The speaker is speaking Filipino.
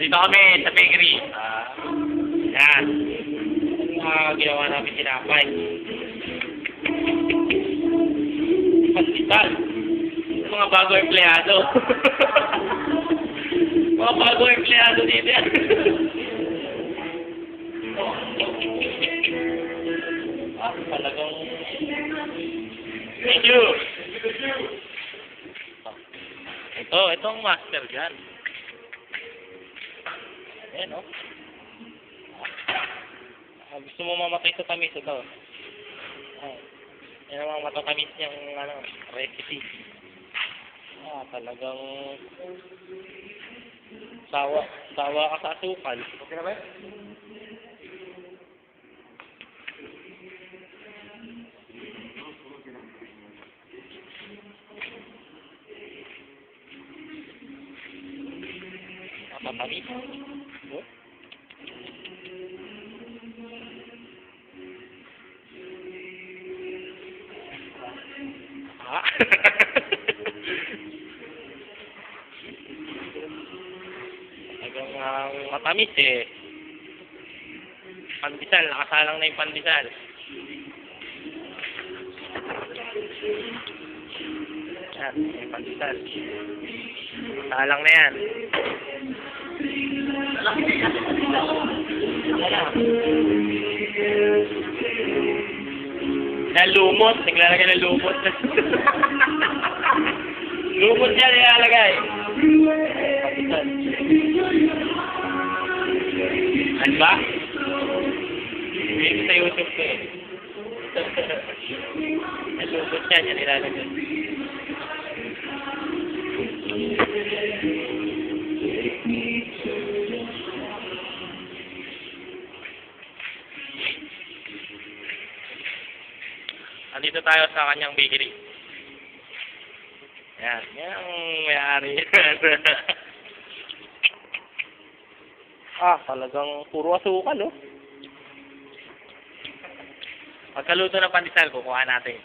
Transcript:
Dito kami sa bakery. Yan. Ginawa namin tinapay. Hospital. Mga bago empleyado. Mga bago empleyado dito yan. Talagang... Thank you. Ito ang master dyan. Ayan, oh. Gusto mo mamatay sa tamis ito. Yan ang mga matatamis niyang recipe. Talagang sawa ka sa asukal. Okay na ba? Matatamis. Talagang matamis eh. Pandesal, nakasalang na yung pandesal. Yan, yung pandesal. Salang na yan. Lumot, naglalagay ng lumot. Lumot yan nilalagay. Ano ba? Hindi sa YouTube ko eh. Lumot yan nilalagay. Andito tayo sa kanyang bakery. Yan. Yan ang may-ari. Talagang puro asukal, oh. Pagkaluto ng pandesal, kukuha natin.